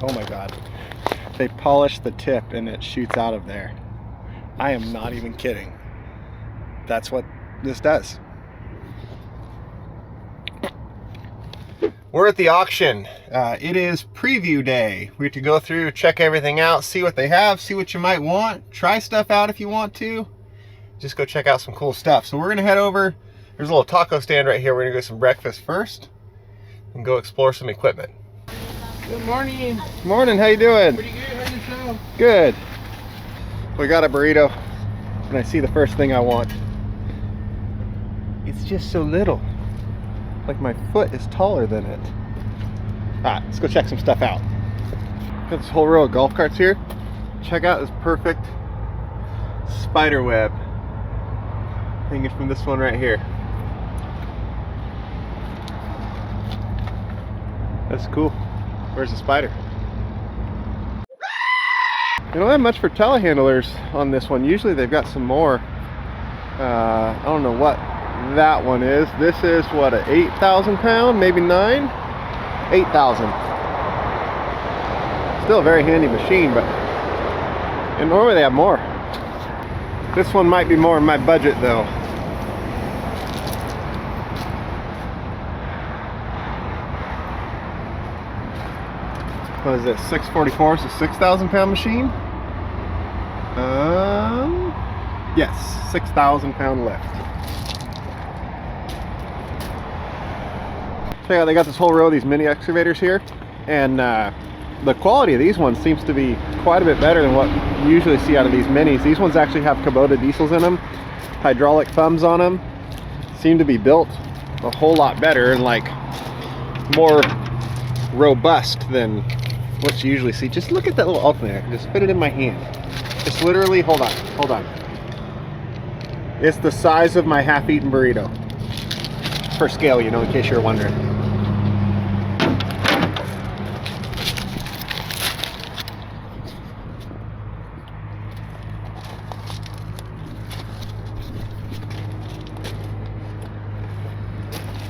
Oh my God. They polish the tip and it shoots out of there. I am not even kidding. That's what this does. We're at the auction. It is preview day. We have to go through, check everything out, see what they have, see what you might want, try stuff out if you want to. Just go check out some cool stuff. So we're gonna head over. There's a little taco stand right here. We're gonna go get some breakfast first and go explore some equipment. Good morning. Morning, how you doing? Pretty good, how yourself? Good. We got a burrito and I see the first thing I want. It's just so little. Like my foot is taller than it. Alright, let's go check some stuff out. Got this whole row of golf carts here. Check out this perfect spider web hanging from this one right here. That's cool. Where's the spider? They don't have much for telehandlers on this one. Usually they've got some more. I don't know what that one is. This is what, a 8,000 pound, maybe 9? 8,000. Still a very handy machine, but and normally they have more. This one might be more in my budget though. What is this? 644 is a 6,000 pound machine? Yes, 6,000 pound lift. Check out, they got this whole row of these mini excavators here, and the quality of these ones seems to be quite a bit better than what you usually see out of these minis. These ones actually have Kubota diesels in them, hydraulic thumbs on them, seem to be built a whole lot better and like more robust than what you usually see. Just look at that little alternator. I can just fit it in my hand. It's literally, hold on. It's the size of my half-eaten burrito. For scale, you know, in case you're wondering.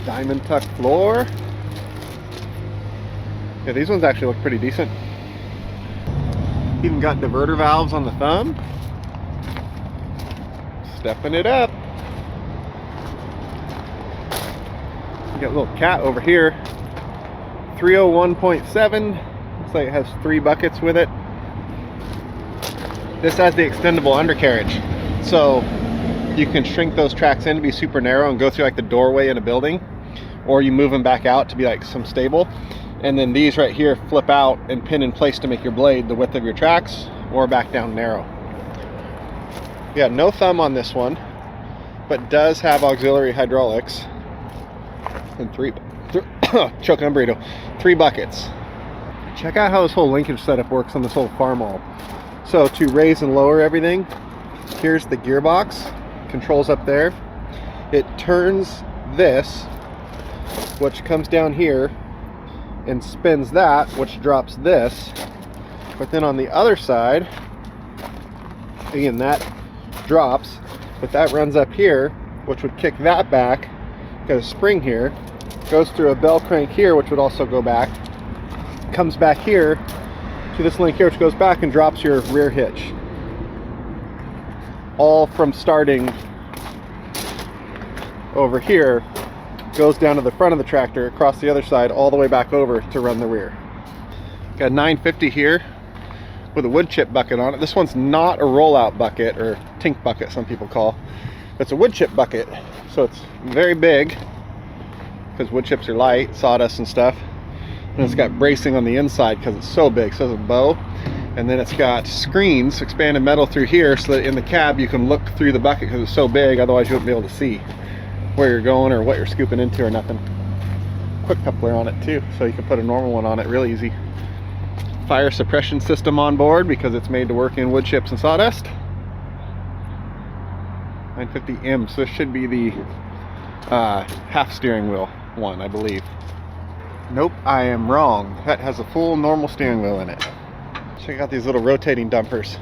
Diamond tuck floor. Yeah, these ones actually look pretty decent. Even got diverter valves on the thumb. Stepping it up. You got a little cat over here. 301.7. Looks like it has 3 buckets with it. This has the extendable undercarriage. So you can shrink those tracks in to be super narrow and go through like the doorway in a building. Or you move them back out to be like some stable. And then these right here flip out and pin in place to make your blade the width of your tracks or back down narrow. Yeah, no thumb on this one, but does have auxiliary hydraulics and choking on burrito, 3 buckets. Check out how this whole linkage setup works on this whole farm all. So to raise and lower everything, here's the gearbox, controls up there. It turns this, which comes down here, and spins that, which drops this. But then on the other side, again, that drops, but that runs up here, which would kick that back. Got a spring here, goes through a bell crank here, which would also go back, comes back here to this link here, which goes back and drops your rear hitch. All from starting over here, goes down to the front of the tractor, across the other side, all the way back over to run the rear. Got a 950 here with a wood chip bucket on it. This one's not a rollout bucket, or tink bucket some people call. It's a wood chip bucket, so it's very big because wood chips are light, sawdust and stuff. And it's got bracing on the inside because it's so big, so it's a bow. And then it's got screens, expanded metal through here, so that in the cab you can look through the bucket because it's so big, otherwise you wouldn't be able to see where you're going or what you're scooping into or nothing. Quick coupler on it too, so you can put a normal one on it real easy. Fire suppression system on board because it's made to work in wood chips and sawdust. 950M, so this should be the half steering wheel one, I believe. Nope, I am wrong. That has a full normal steering wheel in it. Check out these little rotating dumpers.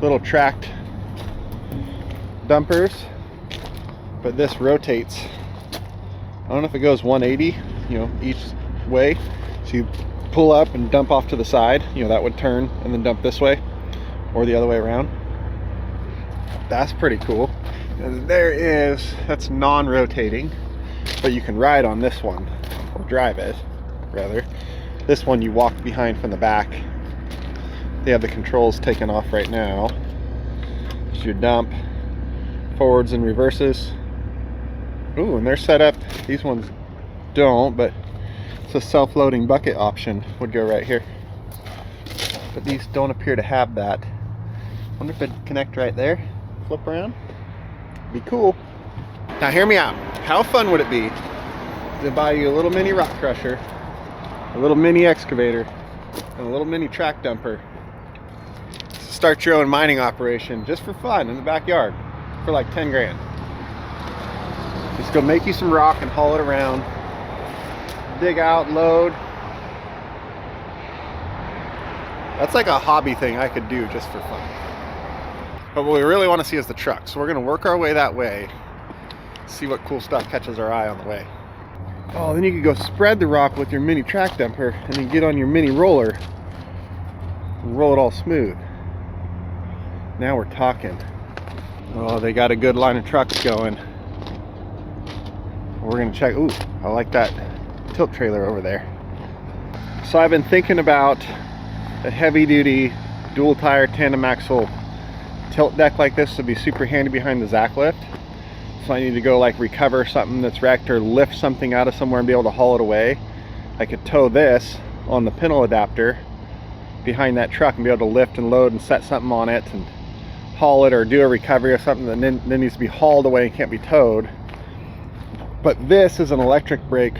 Little tracked dumpers. But this rotates. I don't know if it goes 180, you know, each way. So you pull up and dump off to the side. You know, that would turn and then dump this way or the other way around. That's pretty cool. And there is, that's non-rotating, but you can ride on this one, or drive it rather. This one you walk behind from the back. They have the controls taken off right now. It's your dump, forwards and reverses. Ooh, and they're set up, these ones don't, but it's a self-loading bucket option would go right here. But these don't appear to have that. Wonder if it'd connect right there, flip around. Be cool. Now hear me out. How fun would it be to buy you a little mini rock crusher, a little mini excavator, and a little mini track dumper? Start your own mining operation just for fun in the backyard for like 10 grand. Just go make you some rock and haul it around, dig out, load. That's like a hobby thing I could do just for fun. But what we really want to see is the truck. So we're going to work our way that way, see what cool stuff catches our eye on the way. Oh, then you could go spread the rock with your mini track dumper and then get on your mini roller and roll it all smooth. Now we're talking. Oh, they got a good line of trucks going. We're going to check. Ooh, I like that tilt trailer over there. So I've been thinking about a heavy duty dual tire tandem axle tilt deck like this would be super handy behind the Zacklift. So I need to go like recover something that's wrecked or lift something out of somewhere and be able to haul it away. I could tow this on the pintle adapter behind that truck and be able to lift and load and set something on it and haul it, or do a recovery of something that then needs to be hauled away and can't be towed. But this is an electric brake,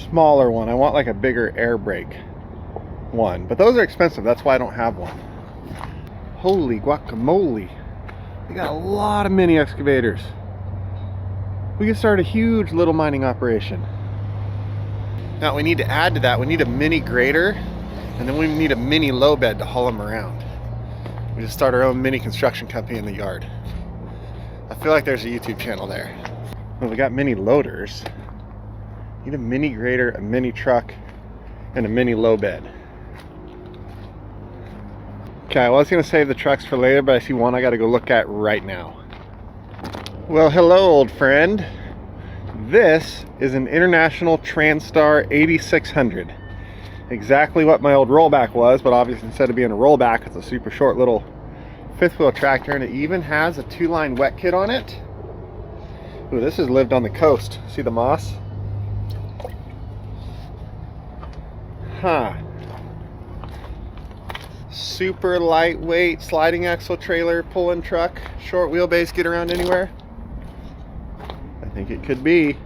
smaller one. I want like a bigger air brake one, but those are expensive. That's why I don't have one. Holy guacamole. They got a lot of mini excavators. We can start a huge little mining operation. Now we need to add to that, we need a mini grader, and then we need a mini low bed to haul them around. We just start our own mini construction company in the yard. I feel like there's a YouTube channel there. Well, we got mini loaders. Need a mini grader, a mini truck, and a mini low bed. Okay, I was going to save the trucks for later, but I see one I got to go look at right now. Well, hello, old friend. This is an International Transtar 8600. Exactly what my old rollback was, but obviously instead of being a rollback, it's a super short little fifth wheel tractor, and it even has a 2-line wet kit on it. Ooh, this has lived on the coast. See the moss? Huh. Super lightweight sliding axle trailer pulling truck, short wheelbase, get around anywhere. I think it could be.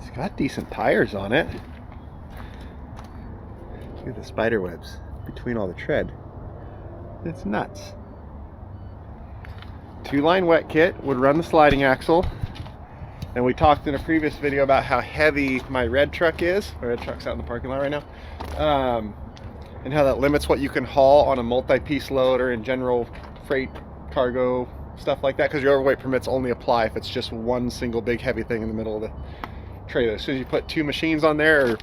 It's got decent tires on it. Look at the spider webs between all the tread. It's nuts. 2-line wet kit would run the sliding axle. And we talked in a previous video about how heavy my red truck is. My red truck's out in the parking lot right now. And how that limits what you can haul on a multi-piece load or in general freight, cargo, stuff like that. Because your overweight permits only apply if it's just one single big heavy thing in the middle of the trailer. As soon as you put 2 machines on there or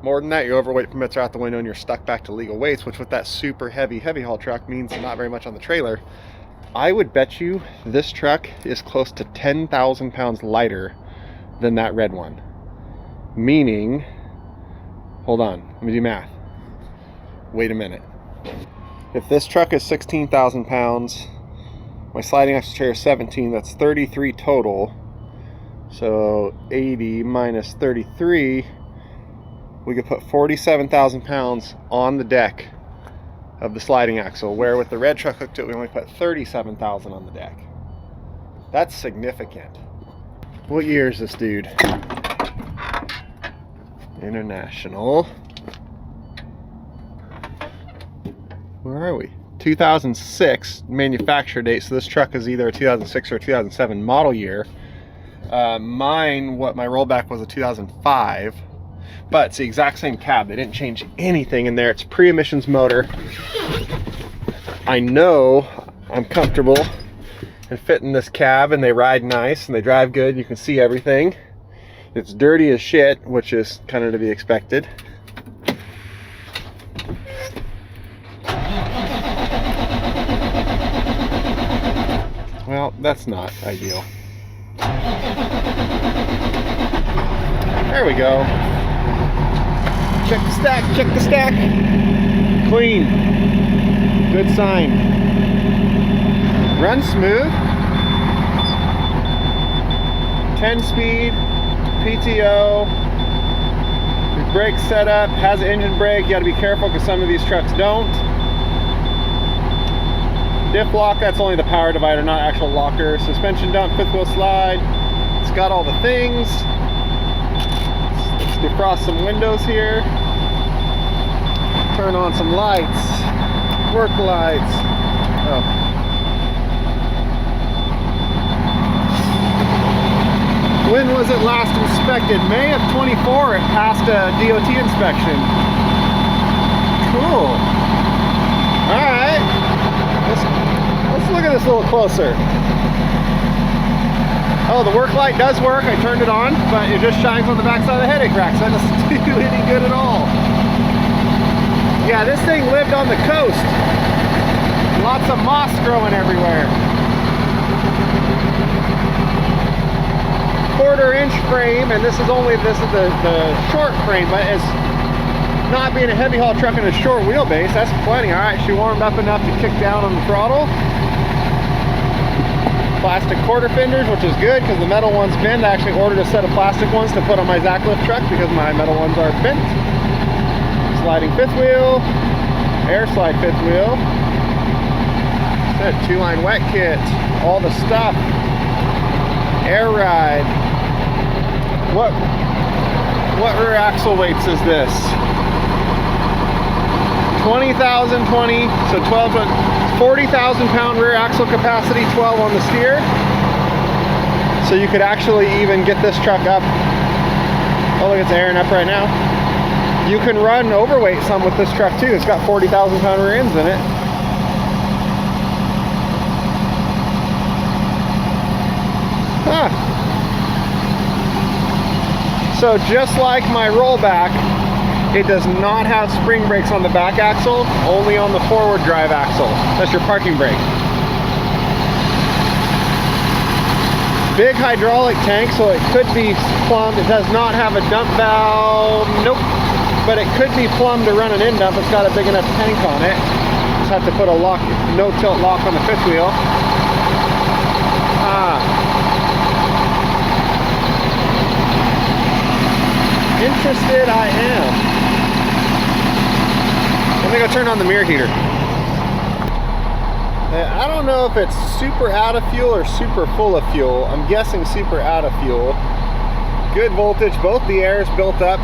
more than that, your overweight permits are out the window and you're stuck back to legal weights, which with that super heavy haul truck means not very much on the trailer. I would bet you this truck is close to 10,000 pounds lighter than that red one. Meaning, hold on, let me do math. Wait a minute. If this truck is 16,000 pounds, my sliding axle trailer is 17, that's 33 total. So 80 minus 33, we could put 47,000 pounds on the deck of the sliding axle, where with the red truck hooked to it, we only put 37,000 on the deck. That's significant. What year is this dude? International. Where are we? 2006 manufacture date, so this truck is either a 2006 or a 2007 model year. Mine, what my rollback was a 2005. But it's the exact same cab. They didn't change anything in there. It's pre-emissions motor. I know I'm comfortable and fit in this cab, and they ride nice and they drive good. You can see everything. It's dirty as shit, which is kind of to be expected. Well, that's not ideal. There we go. Check the stack, check the stack. Clean. Good sign. Run smooth. 10-speed, PTO. The brake setup has an engine brake. You got to be careful because some of these trucks don't. Diff lock, that's only the power divider, not actual locker. Suspension dump, fifth wheel slide. It's got all the things. Let's defrost some windows here. Turn on some lights. Work lights. Oh. When was it last inspected? May of 24, it passed a DOT inspection. Cool. Alright. Let's look at this a little closer. Oh, the work light does work. I turned it on, but it just shines on the backside of the headache rack, so that doesn't do any good at all. Yeah, this thing lived on the coast. Lots of moss growing everywhere. 1/4-inch frame, and this is the short frame, but it's not being a heavy haul truck in a short wheelbase. That's plenty. All right, she warmed up enough to kick down on the throttle. Plastic quarter fenders, which is good because the metal ones bend. I actually ordered a set of plastic ones to put on my Zacklift truck because my metal ones are bent. Sliding fifth wheel, air slide fifth wheel. Said 2-line wet kit, all the stuff. Air ride. What rear axle weights is this? 20,020, so 40,000 pound rear axle capacity, 12 on the steer. So you could actually even get this truck up. Oh look, it's airing up right now. You can run overweight some with this truck too. It's got 40,000 pound rear ends in it. Huh. So just like my rollback, it does not have spring brakes on the back axle, only on the forward drive axle. That's your parking brake. Big hydraulic tank, so it could be plumbed. It does not have a dump valve, nope. But it could be plumbed to run an end dump. It's got a big enough tank on it. Just have to put a lock, no tilt lock on the fifth wheel. Interested I am. Let me go turn on the mirror heater. I don't know if it's super out of fuel or super full of fuel. I'm guessing super out of fuel. Good voltage. Both the airs built up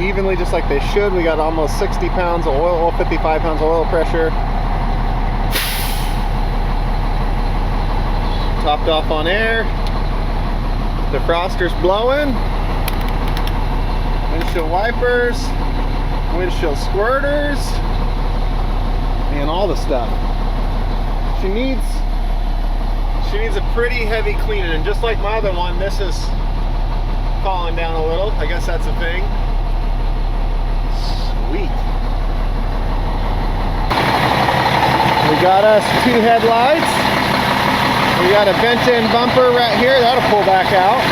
evenly just like they should. We got almost 60 pounds of oil, 55 pounds of oil pressure. Topped off on air. Defroster's blowing. Windshield wipers, windshield squirters, and all the stuff. She needs a pretty heavy cleaning, and just like my other one, this is falling down a little. I guess that's a thing. Sweet. We got us 2 headlights. We got a bent-in bumper right here. That'll pull back out.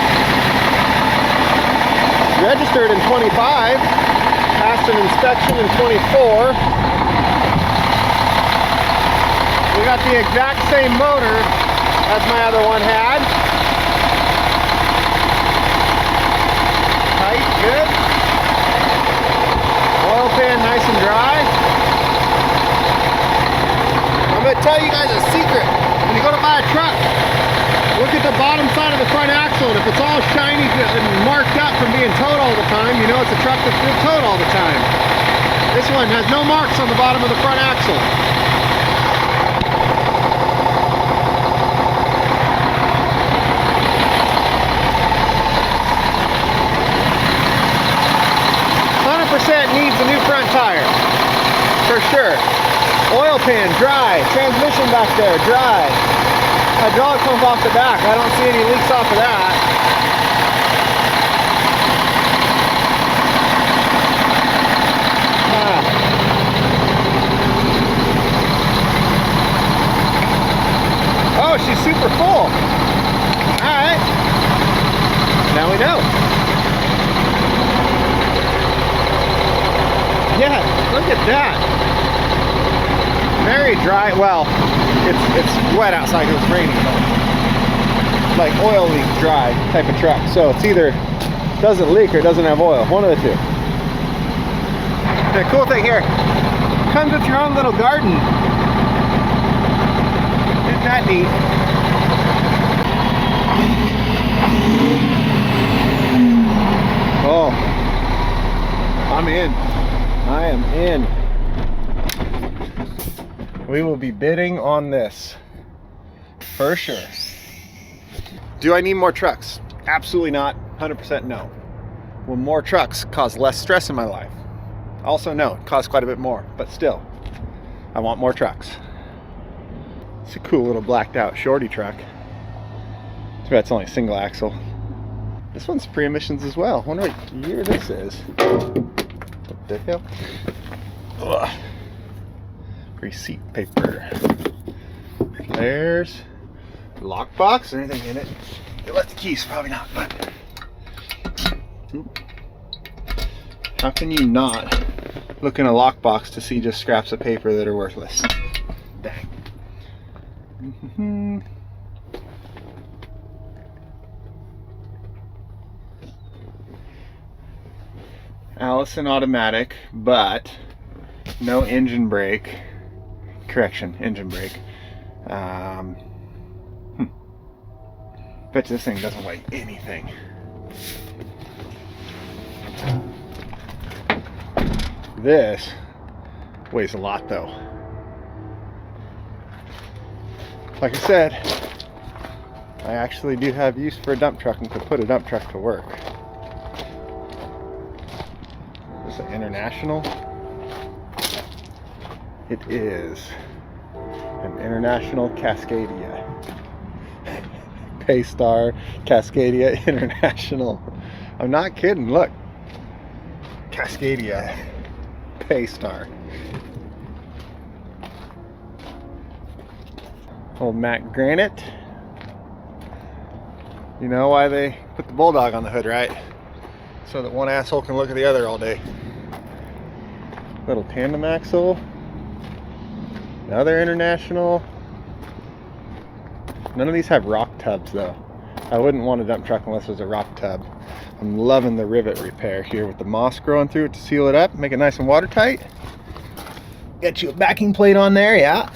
Registered in 25, passed an inspection in 24. We got the exact same motor as my other one had. Tight, good. Oil pan nice and dry. I'm going to tell you guys a secret. When you go to buy a truck, look at the bottom side of the front axle, and if it's all shiny and marked up from being towed all the time, you know it's a truck that's been towed all the time. This one has no marks on the bottom of the front axle. Needs a new front tire, for sure. Oil pan, dry. Transmission back there, dry. Hydraulic pump off the back. I don't see any leaks off of that. yet. Look at that. Very dry. Well, it's wet outside because it's raining, but like oil leak dry type of truck. So it's either doesn't leak or it doesn't have oil. One of the two. The cool thing here, comes with your own little garden. Isn't that neat? Oh, I'm in. I am in. We will be bidding on this for sure. Do I need more trucks? Absolutely not. 100% no. Will more trucks cause less stress in my life? Also no, it costs quite a bit more, but still, I want more trucks. It's a cool little blacked out shorty truck. Too bad it's only single axle. This one's pre-emissions as well. I wonder what year this is. What the hell? Ugh. Receipt paper. There's a lockbox. Anything in it? They left the keys, probably not, but how can you not look in a lockbox to see just scraps of paper that are worthless? Dang. Allison automatic, but no engine brake. Correction, engine brake. Bet you this thing doesn't weigh anything. This weighs a lot though. Like I said, I actually do have use for a dump truck and could put a dump truck to work. Is this an International? It is an International Cascadia. Paystar Cascadia International. I'm not kidding, look. Cascadia Paystar. Old Mac Granite. You know why they put the Bulldog on the hood, right? So that one asshole can look at the other all day. Little tandem axle. Another International. None of these have rock tubs though. I wouldn't want a dump truck unless there's a rock tub. I'm loving the rivet repair here with the moss growing through it to seal it up, make it nice and watertight. Get you a backing plate on there, yeah.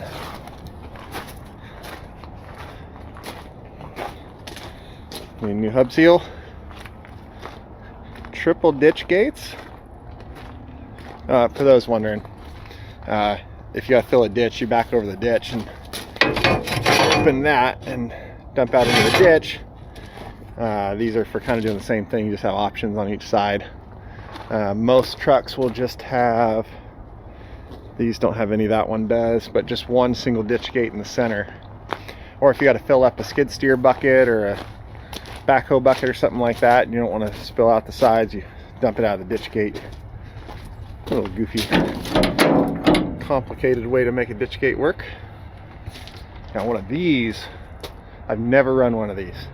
Need a new hub seal. Triple ditch gates. For those wondering, if you gotta fill a ditch, you back over the ditch and open that and dump out into the ditch. These are for kind of doing the same thing, you just have options on each side. Most trucks will just have, these don't have any, that one does, but just one single ditch gate in the center. Or if you got to fill up a skid steer bucket or a backhoe bucket or something like that, and you don't want to spill out the sides, you dump it out of the ditch gate. A little goofy, complicated way to make a ditch gate work. Now one of these, I've never run one of these,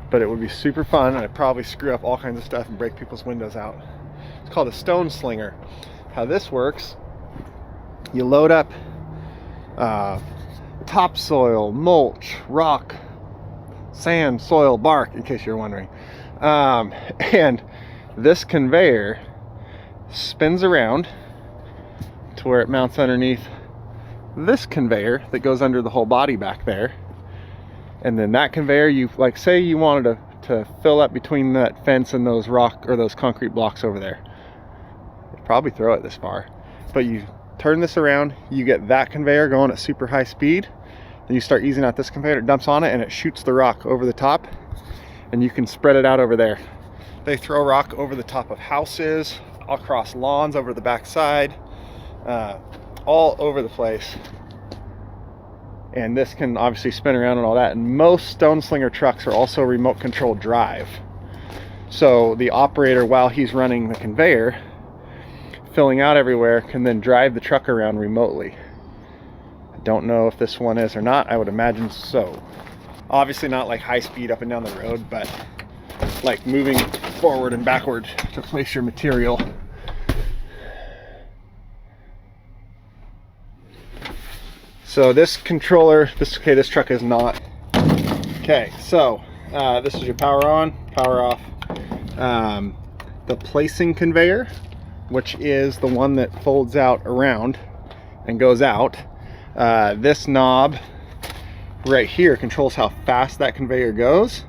but it would be super fun, and I'd probably screw up all kinds of stuff and break people's windows out. It's called a stone slinger. How this works, you load up topsoil, mulch, rock, sand, soil, bark, in case you're wondering. And this conveyor spins around to where it mounts underneath this conveyor that goes under the whole body back there. And then that conveyor, you, like, say you wanted to fill up between that fence and those rock or those concrete blocks over there. You'd probably throw it this far, but you turn this around, you get that conveyor going at super high speed, then you start easing out this conveyor, it dumps on it and it shoots the rock over the top, and you can spread it out over there. They throw rock over the top of houses, across lawns, over the back side, all over the place. And this can obviously spin around and all that. And most stone slinger trucks are also remote control drive. So the operator, while he's running the conveyor, filling out everywhere, can then drive the truck around remotely. I don't know if this one is or not. I would imagine so. Obviously not like high speed up and down the road, but like moving forward and backward to place your material. So this controller, this truck is not. Okay, so this is your power on, power off. The placing conveyor, which is the one that folds out around and goes out. This knob right here controls how fast that conveyor goes,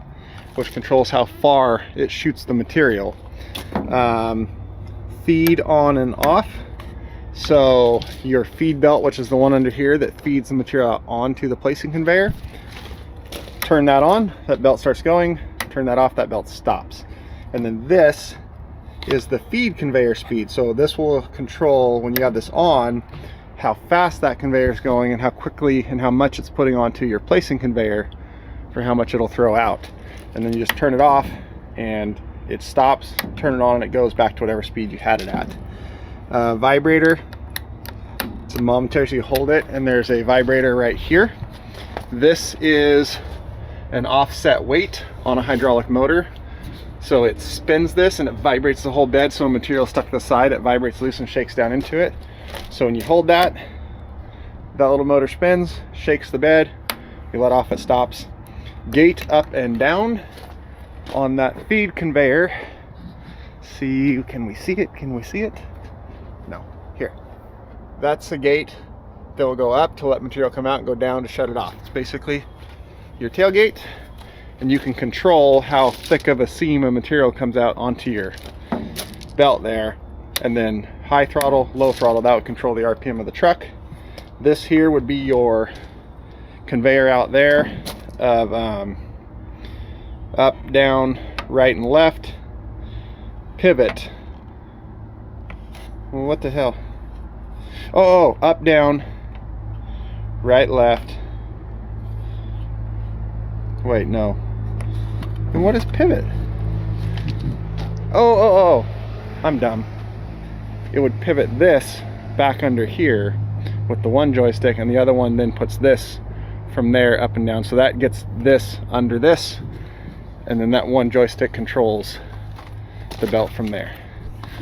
which controls how far it shoots the material. Feed on and off. So your feed belt, which is the one under here that feeds the material out onto the placing conveyor, turn that on, that belt starts going. Turn that off, that belt stops. And then this is the feed conveyor speed. So this will control, when you have this on, how fast that conveyor is going and how quickly and how much it's putting onto your placing conveyor for how much it'll throw out. And then you just turn it off and it stops, turn it on, and it goes back to whatever speed you had it at. Vibrator, it's a momentary, so you hold it, and there's a vibrator right here. This is an offset weight on a hydraulic motor. So it spins this and it vibrates the whole bed, so material stuck to the side, it vibrates loose and shakes down into it. So when you hold that, that little motor spins, shakes the bed, you let off, it stops. Gate up and down on that feed conveyor. See, can we see it? Can we see it? No, here. That's the gate that will go up to let material come out and go down to shut it off. It's basically your tailgate, and you can control how thick of a seam of material comes out onto your belt there. And then high throttle, low throttle, that would control the RPM of the truck. This here would be your conveyor out there of up, down, right and left. Pivot. Well, what the hell? Oh, up, down, right, left. Wait, no. And what is pivot? Oh, I'm dumb. It would pivot this back under here with the one joystick, and the other one then puts this from there up and down. So that gets this under this, and then that one joystick controls the belt from there.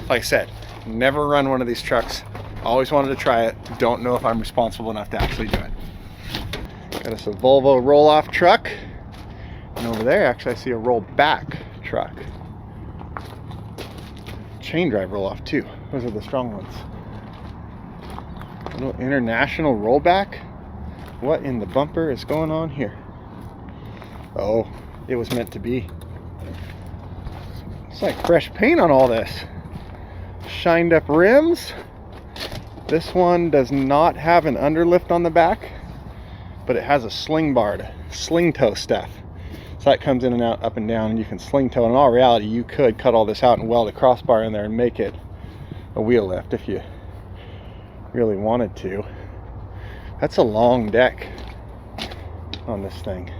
Like I said, never run one of these trucks. Always wanted to try it. Don't know if I'm responsible enough to actually do it. Got us a Volvo roll-off truck. And over there, actually, I see a roll-back truck. Chain drive roll-off, too. Those are the strong ones. A little international rollback. What in the bumper is going on here? Oh, it was meant to be. It's like fresh paint on all this. Shined up rims. This one does not have an underlift on the back, but it has a sling bar to sling tow stuff. So that comes in and out, up and down, and you can sling tow. In all reality, you could cut all this out and weld a crossbar in there and make it a wheel lift if you really wanted to. That's a long deck on this thing.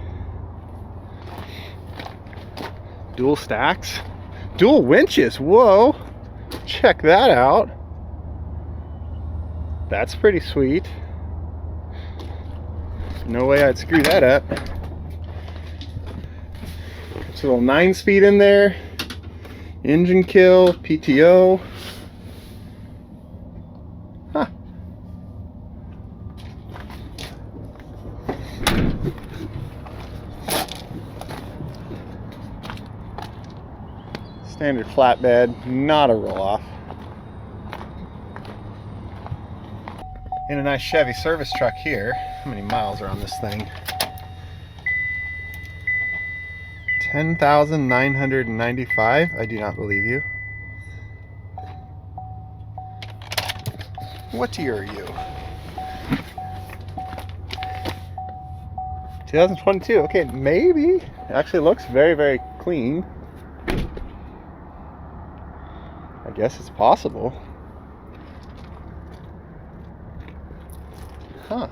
Dual stacks, dual winches. Whoa, check that out. That's pretty sweet. No way I'd screw that up. It's a little 9-speed in there. Engine kill, PTO. Huh. Standard flatbed, not a roll-off. In a nice Chevy service truck here. How many miles are on this thing? 10,995. I do not believe you. What year are you? 2022. Okay, maybe. Actually looks very, very clean. I guess it's possible. Huh.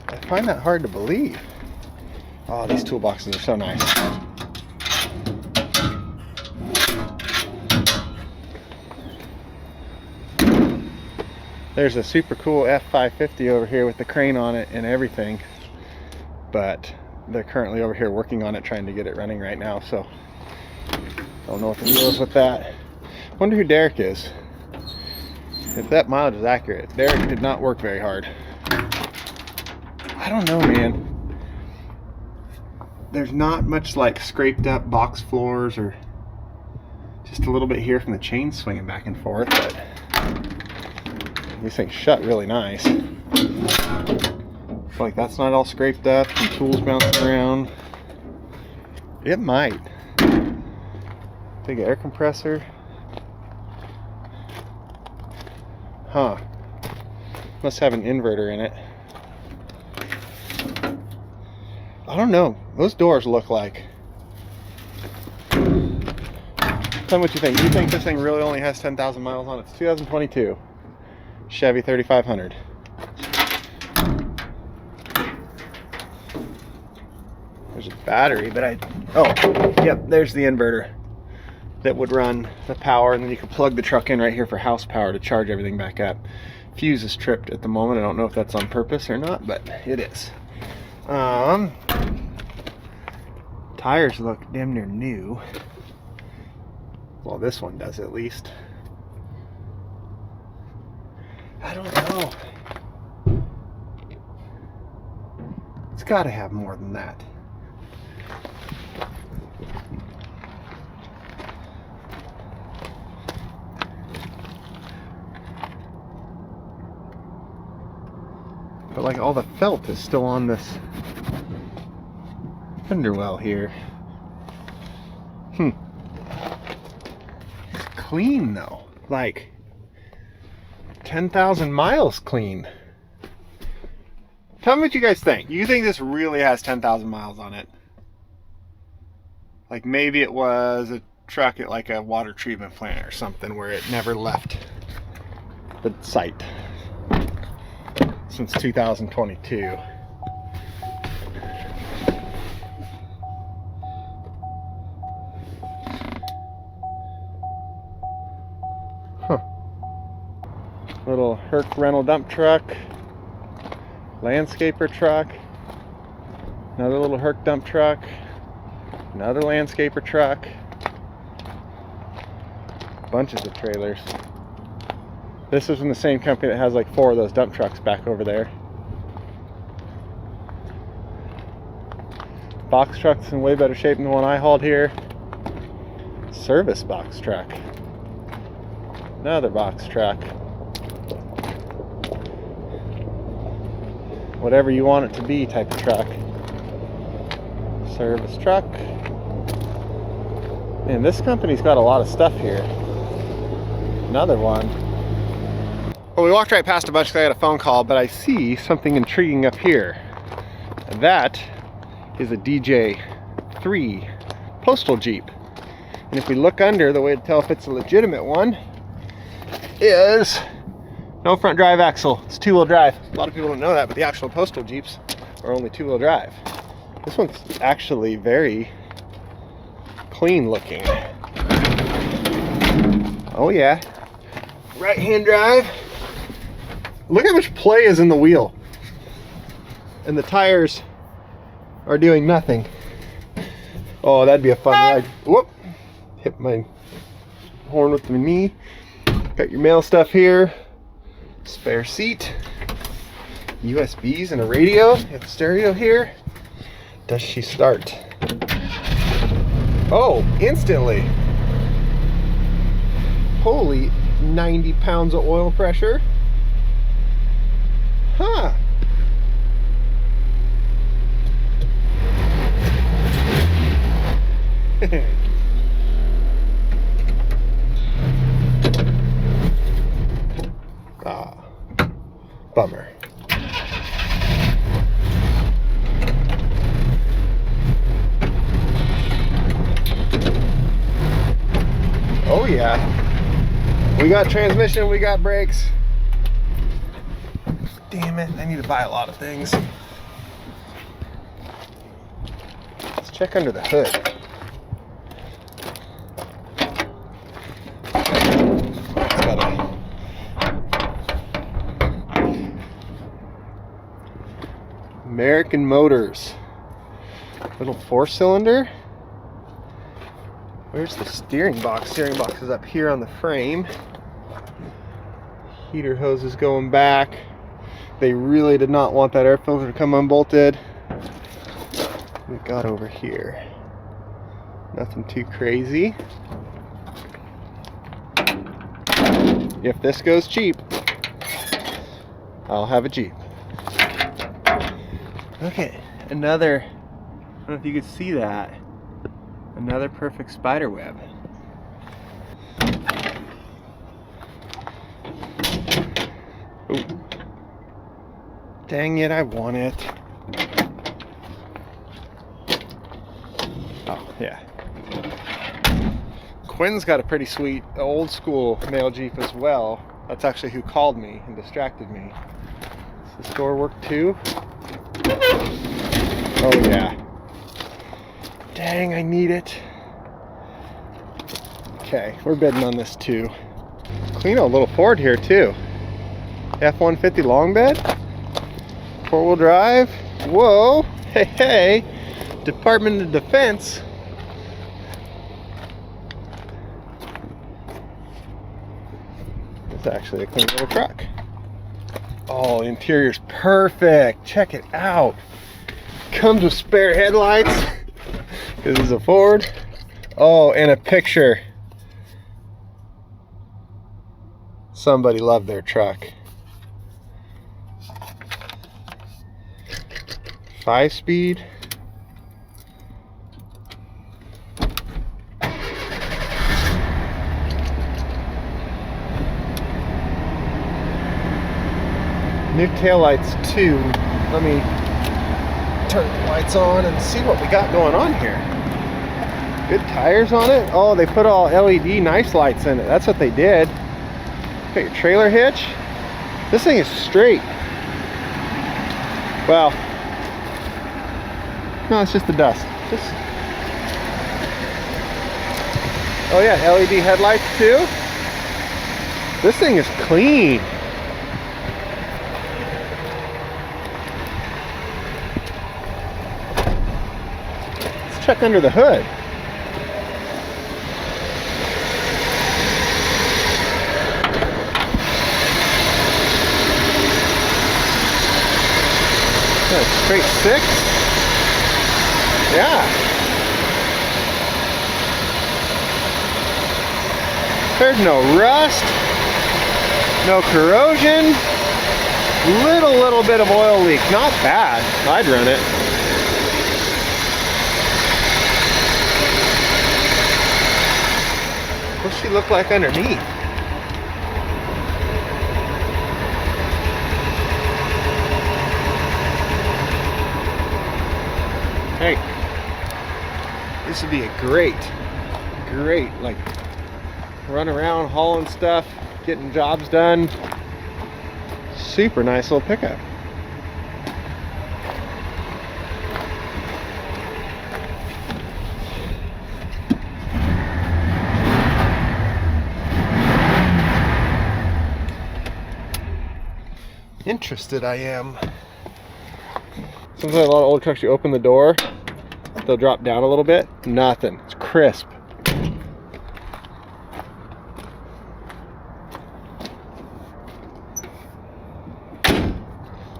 I find that hard to believe. Oh, these toolboxes are so nice. There's a super cool F550 over here with the crane on it and everything, but they're currently over here working on it, trying to get it running right now, so don't know what the deal is with that. Wonder who Derek is. If that mileage is accurate, Derek did not work very hard. I don't know, man. There's not much like scraped up box floors or just a little bit here from the chain swinging back and forth, but these things shut really nice. Like that's not all scraped up and tools bouncing around. It might. Big air compressor. Huh. Must have an inverter in it. I don't know. Those doors look like... Tell me what you think. You think this thing really only has 10,000 miles on it? It's 2022. Chevy 3500. There's a battery, but oh, yep, there's the inverter that would run the power, and then you can plug the truck in right here for house power to charge everything back up. Fuse is tripped at the moment. I don't know if that's on purpose or not, but it is. Tires look damn near new. Well, this one does at least. I don't know. It's got to have more than that. But like all the felt is still on this underwell here. It's clean though. Like 10,000 miles clean. Tell me what you guys think. You think this really has 10,000 miles on it? Like maybe it was a truck at like a water treatment plant or something where it never left the site since 2022. Little Herc rental dump truck, landscaper truck, another little Herc dump truck, another landscaper truck, bunches of trailers. This is from the same company that has like 4 of those dump trucks back over there. Box truck's in way better shape than the one I hauled here. Service box truck. Another box truck. Whatever you want it to be type of truck. Service truck. Man, this company's got a lot of stuff here. Another one. Well, we walked right past a bunch because I had a phone call, but I see something intriguing up here. And that is a DJ3 postal Jeep. And if we look under, the way to tell if it's a legitimate one is no front drive axle. It's 2-wheel drive. A lot of people don't know that, but the actual postal Jeeps are only 2-wheel drive. This one's actually very clean looking. Oh yeah. Right-hand drive. Look how much play is in the wheel. And the tires are doing nothing. Oh, that'd be a fun ride. Whoop. Hit my horn with my knee. Got your mail stuff here. Spare seat, USBs and a radio. You have a stereo here. Does she start? Oh, instantly. Holy 90 pounds of oil pressure. Huh. Bummer. Oh yeah. We got transmission, we got brakes. Damn it, I need to buy a lot of things. Let's check under the hood. American Motors. Little 4-cylinder. Where's the steering box? Steering box is up here on the frame. Heater hose is going back. They really did not want that air filter to come unbolted. We got over here. Nothing too crazy. If this goes cheap, I'll have a Jeep. Okay, another, I don't know if you could see that, another perfect spider web. Ooh. Dang it, I want it. Oh, yeah. Quinn's got a pretty sweet old school male Jeep as well. That's actually who called me and distracted me. Does the store work too? Oh yeah. Dang, I need it. Okay, we're bidding on this too. Clean old little Ford here too. F-150 long bed. 4-wheel drive. Whoa. Hey, hey. Department of Defense. It's actually a clean little truck. Oh, the interior's perfect. Check it out. Comes with spare headlights because it's a Ford. Oh, and a picture. Somebody loved their truck. 5-speed. New taillights too. Let me turn the lights on and see what we got going on here. Good tires on it. Oh, they put all LED nice lights in it. That's what they did. Got your trailer hitch. This thing is straight. Well, no, it's just the dust. Oh yeah, LED headlights too. This thing is clean. Let's check under the hood. Straight 6. Yeah. There's no rust, no corrosion, little bit of oil leak. Not bad. I'd run it. What's she look like underneath? Hey, this would be a great, like, run around hauling stuff, getting jobs done. Super nice little pickup. Interested I am. Sometimes a lot of old trucks, you open the door, they'll drop down a little bit. Nothing. It's crisp.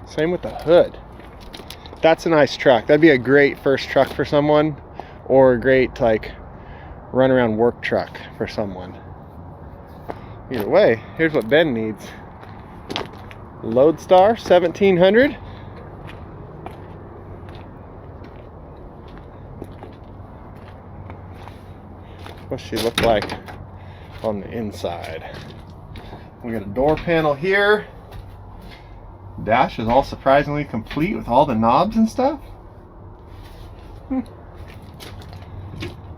Same with the hood. That's a nice truck. That'd be a great first truck for someone, or a great like run around work truck for someone. Either way, here's what Ben needs. Lodestar 1700. What's she look like on the inside? We got a door panel here. Dash is all surprisingly complete with all the knobs and stuff.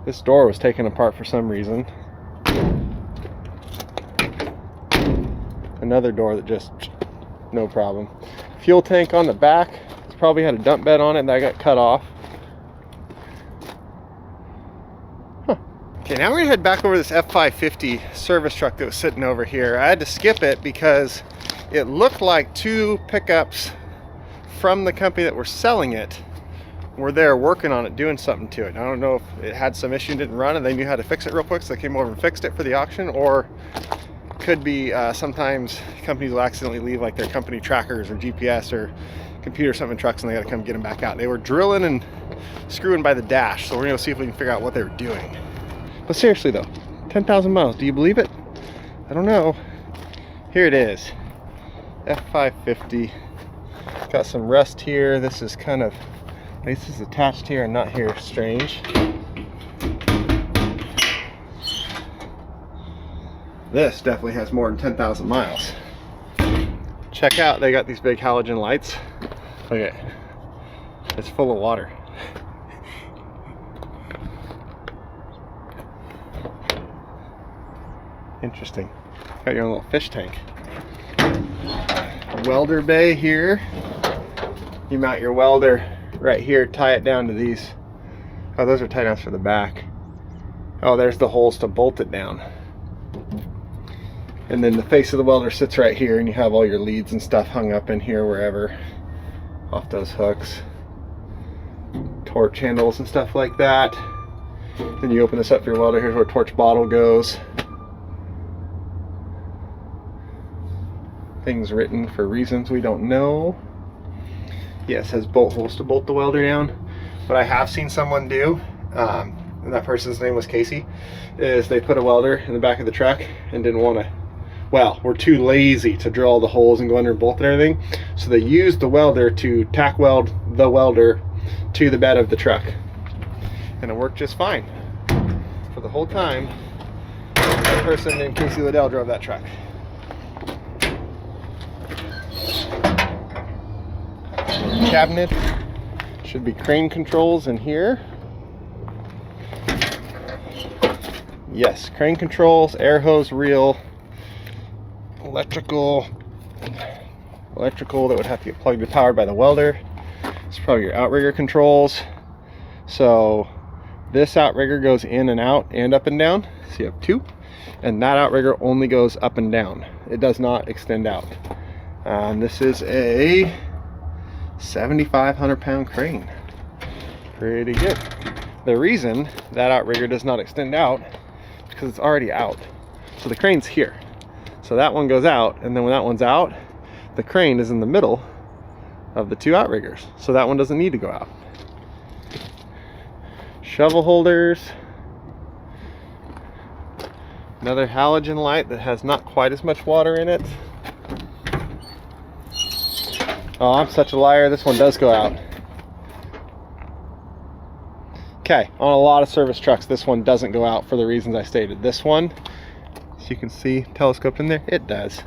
This door was taken apart for some reason. Another door that just no problem. Fuel tank on the back. It's probably had a dump bed on it and that got cut off. Okay, now we're gonna head back over this F550 service truck that was sitting over here. I had to skip it because it looked like 2 pickups from the company that were selling it were there working on it, doing something to it. I don't know if it had some issue and didn't run and they knew how to fix it real quick, so they came over and fixed it for the auction, or could be sometimes companies will accidentally leave like their company trackers or GPS or computer or something in trucks, and they got to come get them back out. They were drilling and screwing by the dash, so we're gonna see if we can figure out what they were doing. But seriously though, 10,000 miles, do you believe it? I don't know. Here it is, F550. Got some rust here. This is kind of, this is attached here and not here. Strange. This definitely has more than 10,000 miles. Check out, they got these big halogen lights. Look at it. It's full of water. Interesting. Got your own little fish tank. Welder bay here. You mount your welder right here, tie it down to these. Oh, those are tie downs for the back. Oh, there's the holes to bolt it down. And then the face of the welder sits right here, and you have all your leads and stuff hung up in here wherever, off those hooks. Torch handles and stuff like that. Then you open this up for your welder. Here's where torch bottle goes. Things written for reasons we don't know. Yes, has bolt holes to bolt the welder down. What I have seen someone do, and that person's name was Casey, is they put a welder in the back of the truck and didn't want to, well, we're too lazy to drill all the holes and go under and bolt and everything. So they used the welder to tack weld the welder to the bed of the truck. And it worked just fine. For the whole time, that person named Casey Liddell drove that truck. Cabinet. Should be crane controls in here. Yes, crane controls, air hose reel, electrical that would have to get plugged and powered by the welder. It's probably your outrigger controls. So this outrigger goes in and out and up and down. So you have two, and that outrigger only goes up and down. It does not extend out. This is a 7,500 pound crane. Pretty good. The reason that outrigger does not extend out is because it's already out. So the crane's here. So that one goes out, and then when that one's out, the crane is in the middle of the two outriggers. So that one doesn't need to go out. Shovel holders. Another halogen light that has not quite as much water in it. Oh, I'm such a liar. This one does go out. Okay, on a lot of service trucks, this one doesn't go out for the reasons I stated. This one, as you can see, telescoped in there, it does.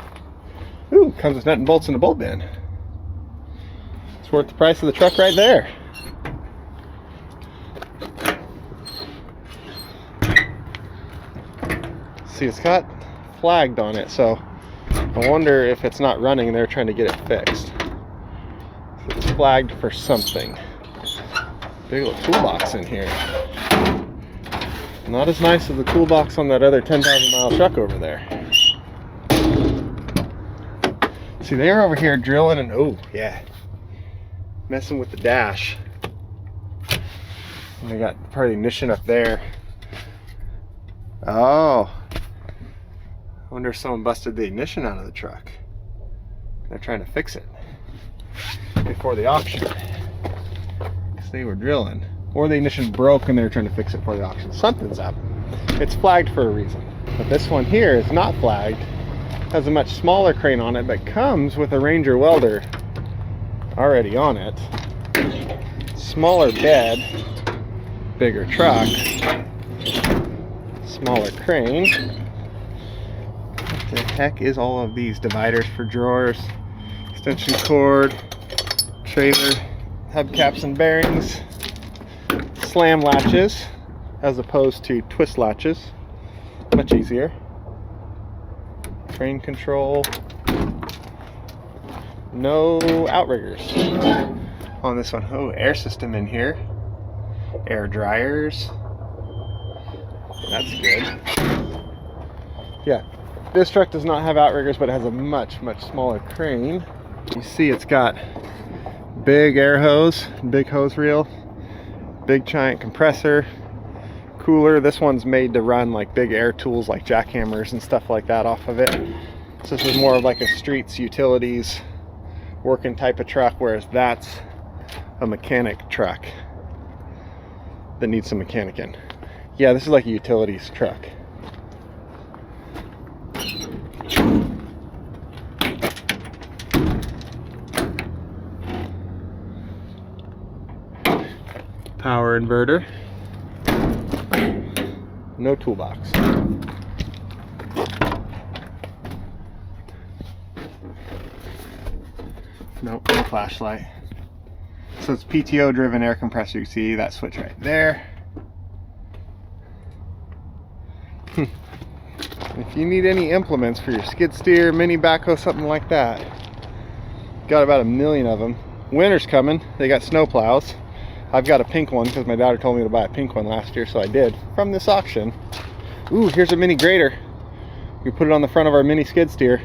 Ooh, comes with nut and bolts and a bolt bin. It's worth the price of the truck right there. See, it's got flagged on it, so I wonder if it's not running and they're trying to get it fixed. It's flagged for something. Big little toolbox in here. Not as nice as the toolbox on that other 10,000 mile truck over there. See, they're over here drilling and, oh yeah, messing with the dash. And they got part of the ignition up there. Oh, I wonder if someone busted the ignition out of the truck. They're trying to fix it before the auction. Because they were drilling. Or the ignition broke and they were trying to fix it for the auction. Something's up. It's flagged for a reason. But this one here is not flagged. Has a much smaller crane on it, but comes with a Ranger welder already on it. Smaller bed, bigger truck, smaller crane. What the heck is all of these? Dividers for drawers, extension cord, trailer, hubcaps and bearings, slam latches as opposed to twist latches, much easier. Crane control. No outriggers on this one. Oh, air system in here. Air dryers. That's good. Yeah, this truck does not have outriggers, but it has a much smaller crane. You see it's got big air hose, big hose reel, big giant compressor, cooler. This one's made to run like big air tools like jackhammers and stuff like that off of it. So this is more of like a streets utilities working type of truck, whereas that's a mechanic truck that needs some mechanic in. Yeah, this is like a utilities truck. Power inverter. No toolbox. Nope, no flashlight. So it's PTO driven air compressor. You see that switch right there. If you need any implements for your skid steer, mini backhoe, something like that, got about 1 million of them. Winter's coming. They got snow plows. I've got a pink one because my daughter told me to buy a pink one last year, so I did from this auction. Ooh, here's a mini grader. We put it on the front of our mini skid steer.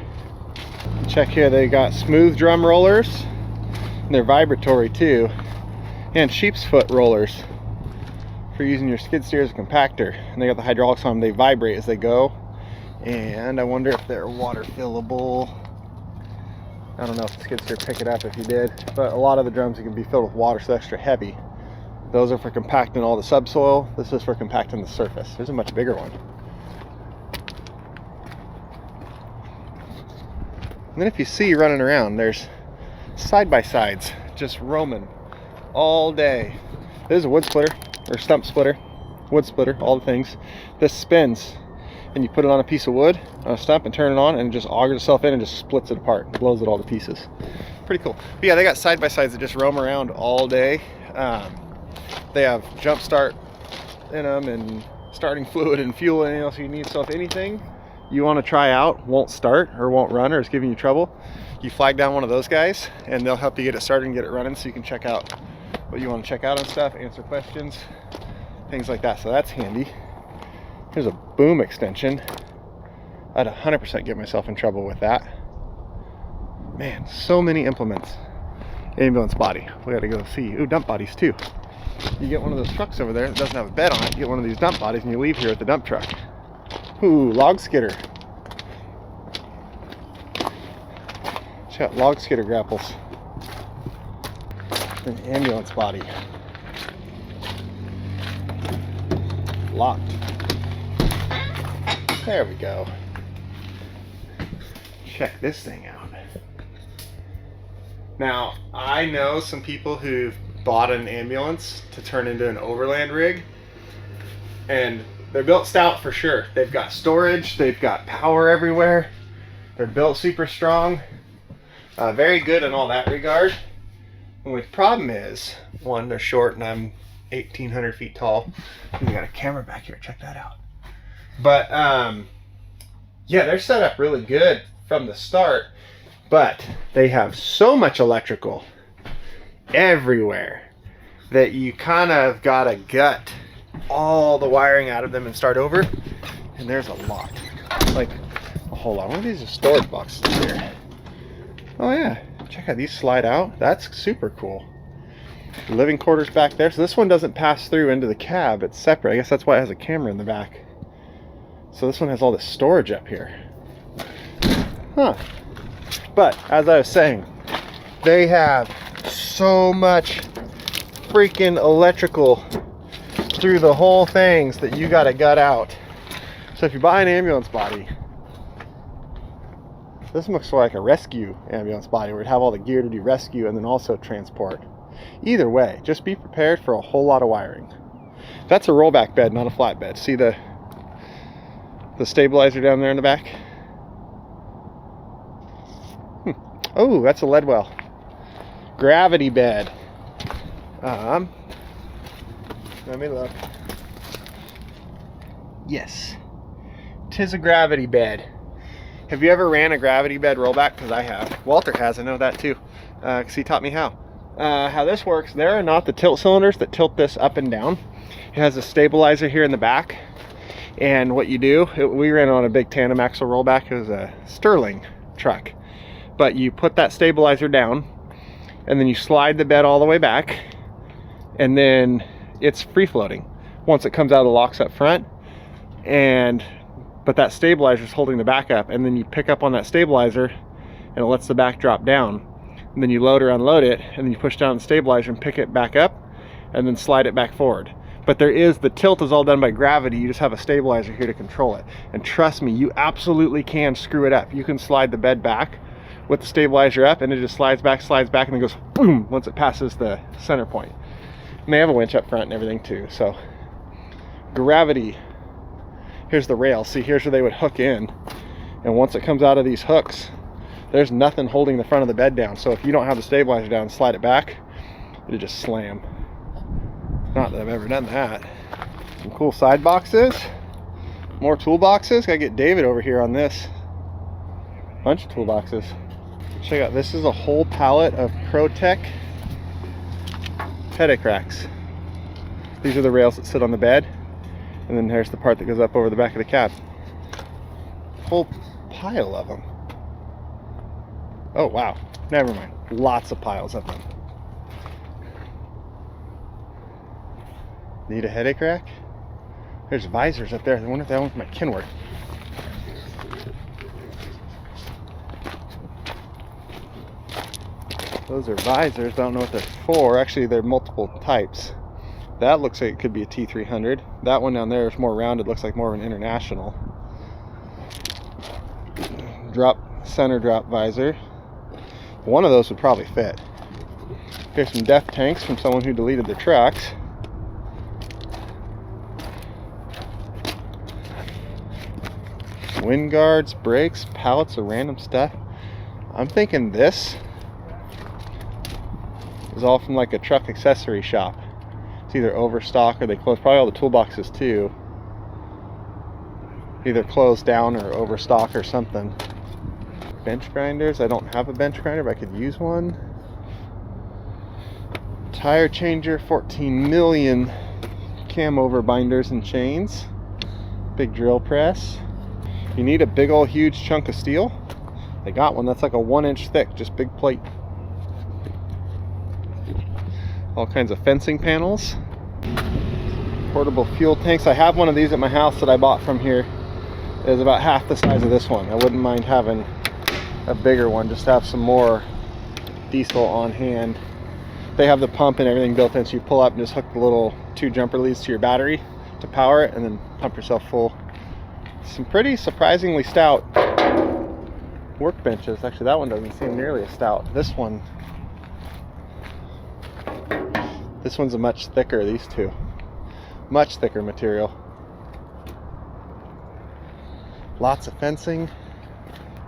Check here, they got smooth drum rollers, and they're vibratory too, and sheep's foot rollers for using your skid steer as a compactor. And they got the hydraulics on them, they vibrate as they go. And I wonder if they're water fillable. I don't know if the skid steer pick it up if you did, but a lot of the drums can be filled with water, so extra heavy. Those are for compacting all the subsoil. This is for compacting the surface. There's a much bigger one. And then if you see running around, there's side-by-sides just roaming all day. There's a wood splitter, or stump splitter, wood splitter, all the things. This spins, and you put it on a piece of wood, on a stump, and turn it on, and it just augers itself in and just splits it apart and blows it all to pieces. Pretty cool. But yeah, they got side-by-sides that just roam around all day. They have jump start in them and starting fluid and fuel and anything else you need. So if anything you want to try out won't start or won't run or is giving you trouble, you flag down one of those guys and they'll help you get it started and get it running, so you can check out what you want to check out and stuff, answer questions, things like that. So that's handy. Here's a boom extension. I'd 100% get myself in trouble with that. Man, so many implements. Ambulance body. We gotta go see. Ooh, dump bodies too. You get one of those trucks over there that doesn't have a bed on it, you get one of these dump bodies and you leave here at the dump truck. Ooh, log skidder. Check out log skidder grapples. An ambulance body. Locked. There we go. Check this thing out. Now, I know some people who've bought an ambulance to turn into an overland rig, and they're built stout for sure. They've got storage, they've got power everywhere, they're built super strong, very good in all that regard. The only problem is, one, they're short and I'm 1,800 feet tall. We got a camera back here, check that out. But yeah, they're set up really good from the start, but they have so much electrical everywhere that you kind of gotta gut all the wiring out of them and start over. And there's a lot, like a whole lot. One of these are storage boxes here. Oh yeah, check out these slide out. That's super cool. Living quarters back there. So this one doesn't pass through into the cab, it's separate. I guess that's why it has a camera in the back. So this one has all this storage up here. Huh. But as I was saying, they have so much freaking electrical through the whole things that you gotta gut out. So if you buy an ambulance body, this looks like a rescue ambulance body where it'd have all the gear to do rescue and then also transport. Either way, just be prepared for a whole lot of wiring. That's a rollback bed, not a flat bed. See the stabilizer down there in the back? Oh, that's a lead well. Gravity bed. Let me look. Yes, 'tis a gravity bed. Have you ever ran a gravity bed rollback? Because I have. Walter has, I know that too, because he taught me how. How this works, there are not the tilt cylinders that tilt this up and down. It has a stabilizer here in the back, and what you do, we ran on a big tandem axle rollback. It was a Sterling truck, but you put that stabilizer down and then you slide the bed all the way back, and then it's free floating. once it comes out of the locks up front, but that stabilizer is holding the back up, and then you pick up on that stabilizer and it lets the back drop down, and then you load or unload it, and then you push down the stabilizer and pick it back up and then slide it back forward. But the tilt is all done by gravity. You just have a stabilizer here to control it. And trust me, you absolutely can screw it up. You can slide the bed back with the stabilizer up, and it just slides back, and then goes boom once it passes the center point. And they have a winch up front and everything too. So gravity. Here's the rail. See, here's where they would hook in. And once it comes out of these hooks, there's nothing holding the front of the bed down. So if you don't have the stabilizer down and slide it back, it'll just slam. Not that I've ever done that. Some cool side boxes. More toolboxes. Gotta get David over here on this. Bunch of toolboxes. Check out, this is a whole pallet of ProTech headache racks. These are the rails that sit on the bed. And then there's the part that goes up over the back of the cab. Whole pile of them. Oh wow, never mind. Lots of piles of them. Need a headache rack? There's visors up there. I wonder if that one's my Kenworth. Those are visors. I don't know what they're for. Actually, they're multiple types. That looks like it could be a T300. That one down there is more rounded. Looks like more of an International. Center drop visor. One of those would probably fit. Here's some def tanks from someone who deleted their trucks. Wind guards, brakes, pallets of random stuff. I'm thinking this is all from like a truck accessory shop. It's either overstock or they close. Probably all the toolboxes too. Either closed down or overstock or something. Bench grinders. I don't have a bench grinder, but I could use one. Tire changer, 14 million cam over binders and chains. Big drill press. You need a big old huge chunk of steel. They got one that's like a 1 inch thick, just big plate. All kinds of fencing panels. Portable fuel tanks. I have one of these at my house that I bought from here. It is about half the size of this one. I wouldn't mind having a bigger one, just to have some more diesel on hand. They have the pump and everything built in, so you pull up and just hook the little 2 jumper leads to your battery to power it, and then pump yourself full. Some pretty surprisingly stout workbenches. Actually, that one doesn't seem nearly as stout. This one's a much thicker. These two, much thicker material. Lots of fencing.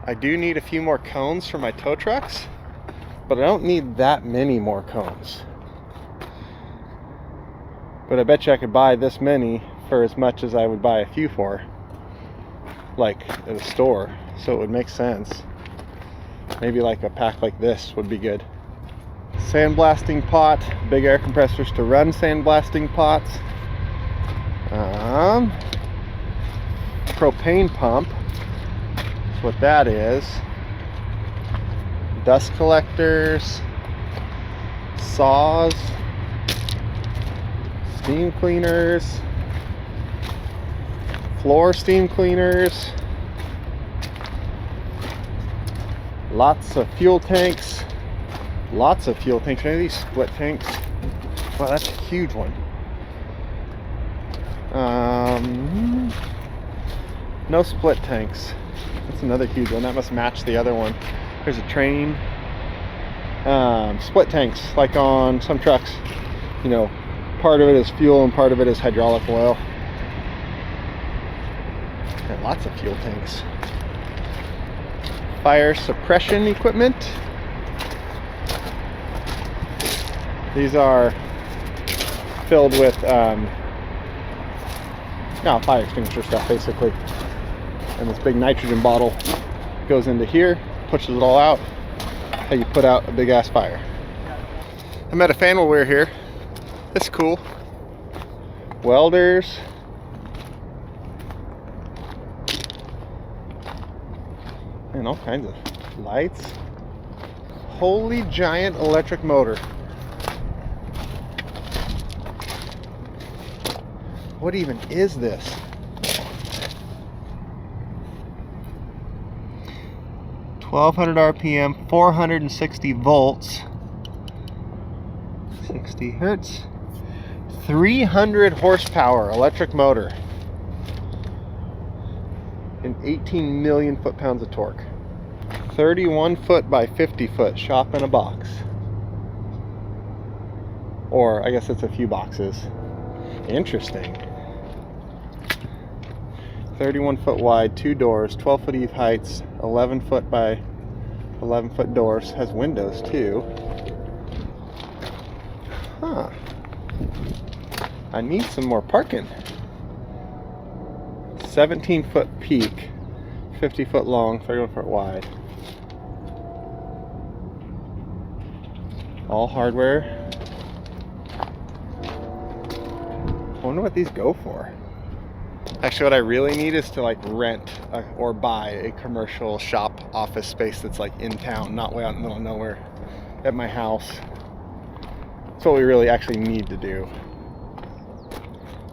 I do need a few more cones for my tow trucks, but I don't need that many more cones. But I bet you I could buy this many for as much as I would buy a few for, like at a store, so it would make sense. Maybe like a pack like this would be good. Sandblasting pot, big air compressors to run sandblasting pots. Propane pump, that's what that is. Dust collectors, saws, steam cleaners, floor steam cleaners, lots of fuel tanks. Lots of fuel tanks. Maybe these split tanks. Wow, that's a huge one. No split tanks. That's another huge one. That must match the other one. There's a train. Split tanks, like on some trucks. You know, part of it is fuel and part of it is hydraulic oil. Got lots of fuel tanks. Fire suppression equipment. These are filled with fire extinguisher stuff, basically. And this big nitrogen bottle goes into here, pushes it all out. How you put out a big ass fire. I met a fan while we were here. It's cool. Welders. And all kinds of lights. Holy giant electric motor. What even is this? $1,200 RPM, 460 volts, 60 hertz, 300 horsepower electric motor, and 18 million foot-pounds of torque. 31 foot by 50 foot, shop in a box. Or I guess it's a few boxes. Interesting. 31 foot wide, 2 doors, 12 foot eve heights, 11 foot by 11 foot doors. Has windows too. Huh. I need some more parking. 17 foot peak, 50 foot long, 31 foot wide. All hardware. I wonder what these go for. Actually, what I really need is to like rent or buy a commercial shop office space that's like in town, not way out in the middle of nowhere at my house. That's what we really actually need to do.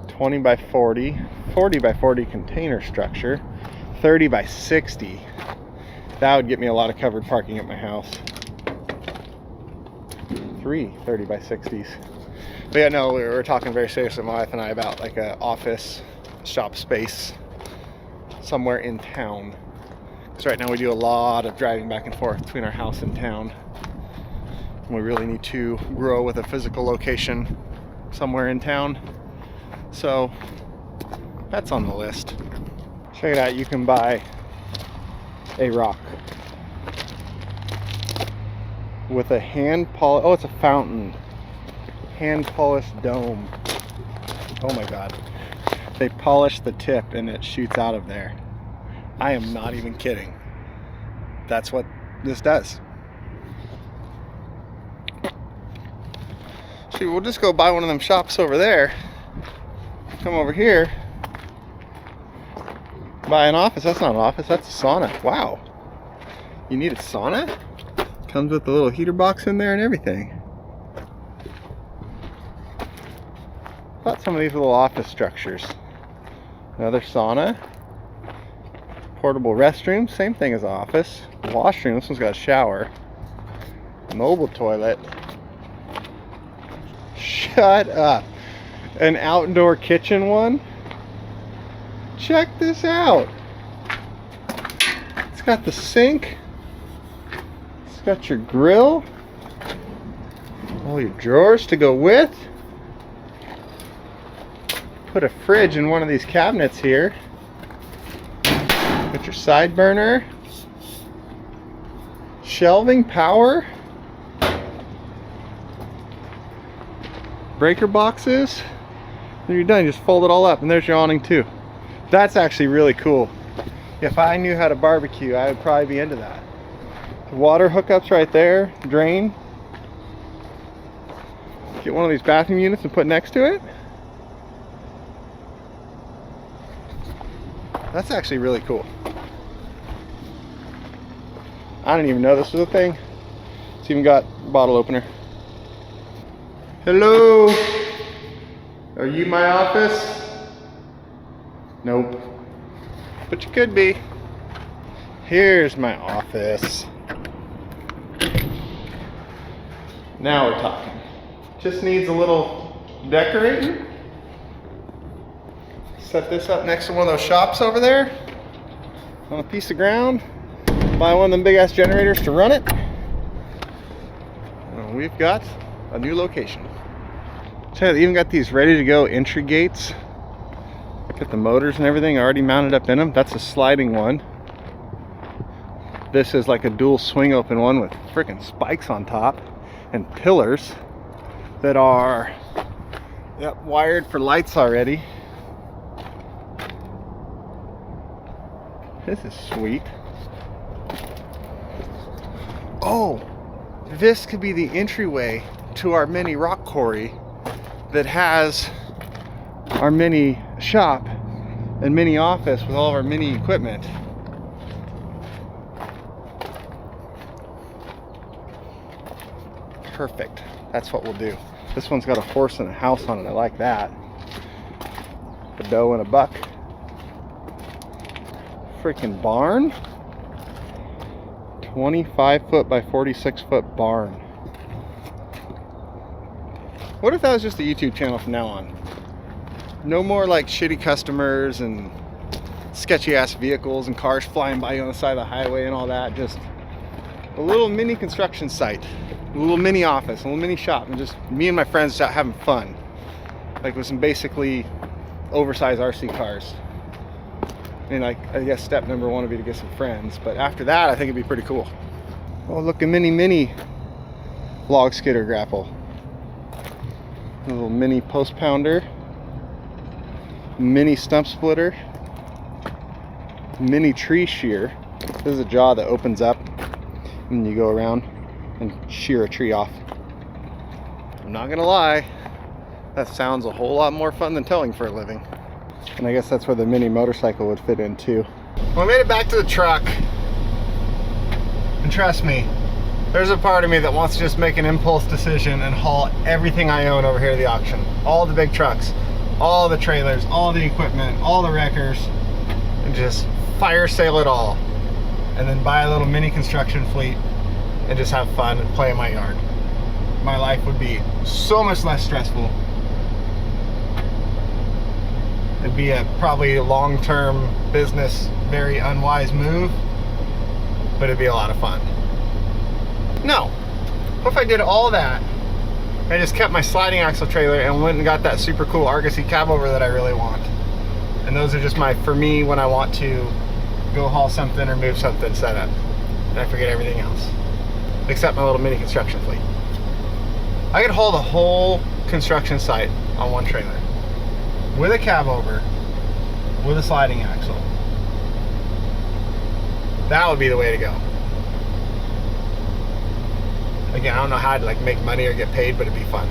20 by 40, 40 by 40 container structure, 30 by 60. That would get me a lot of covered parking at my house. 3 30 by 60s. But yeah, no, we were talking very seriously, my wife and I, about like an office shop space somewhere in town. Because right now we do a lot of driving back and forth between our house and town. And we really need to grow with a physical location somewhere in town. So that's on the list. Check it out, you can buy a rock with a hand polish. Oh, it's a fountain. Hand polished dome. Oh my god. They polish the tip and it shoots out of there. I am not even kidding. That's what this does. See, we'll just go buy one of them shops over there. Come over here. Buy an office. That's not an office, that's a sauna. Wow. You need a sauna? Comes with a little heater box in there and everything. Thought some of these little office structures. Another sauna. Portable restroom, same thing as office. Washroom, this one's got a shower. Mobile toilet. Shut up. An outdoor kitchen one. Check this out. It's got the sink. It's got your grill. All your drawers to go with. Put a fridge in one of these cabinets here. Put your side burner. Shelving, power. Breaker boxes. Then you're done, you just fold it all up and there's your awning too. That's actually really cool. If I knew how to barbecue, I would probably be into that. Water hookups right there, drain. Get one of these bathroom units and put next to it. That's actually really cool. I didn't even know this was a thing. It's even got a bottle opener. Hello? Are you my office? Nope. But you could be. Here's my office. Now we're talking. Just needs a little decorating. Set this up next to one of those shops over there on a piece of ground. Buy one of them big ass generators to run it. And we've got a new location. So they even got these ready to go entry gates. Got the motors and everything already mounted up in them. That's a sliding one. This is like a dual swing open one with freaking spikes on top and pillars that are wired for lights already. This is sweet. Oh, this could be the entryway to our mini rock quarry that has our mini shop and mini office with all of our mini equipment. Perfect. That's what we'll do. This one's got a horse and a house on it. I like that. A doe and a buck. Freaking barn. 25 foot by 46 foot barn. What if that was just a YouTube channel from now on? No more like shitty customers and sketchy ass vehicles and cars flying by you on the side of the highway and all that. Just a little mini construction site, a little mini office, a little mini shop, and just me and my friends just out having fun. Like with some basically oversized RC cars. And like, I guess step number one would be to get some friends, but after that I think it'd be pretty cool. Oh, look, a mini log skidder grapple. A little mini post pounder, mini stump splitter, mini tree shear. This is a jaw that opens up and you go around and shear a tree off. I'm not gonna lie, that sounds a whole lot more fun than towing for a living. And I guess that's where the mini motorcycle would fit in too. Well, I made it back to the truck, and trust me, there's a part of me that wants to just make an impulse decision and haul everything I own over here to the auction. All the big trucks, all the trailers, all the equipment, all the wreckers, and just fire sale it all. And then buy a little mini construction fleet and just have fun and play in my yard. My life would be so much less stressful. It'd be a probably long-term business, very unwise move, but it'd be a lot of fun. No, what if I did all that, I just kept my sliding axle trailer and went and got that super cool Argosy cab over that I really want. And those are just for me when I want to go haul something or move something set up. And I forget everything else, except my little mini construction fleet. I could haul the whole construction site on one trailer, with a cab over, with a sliding axle. That would be the way to go. Again, I don't know how to like make money or get paid, but it'd be fun.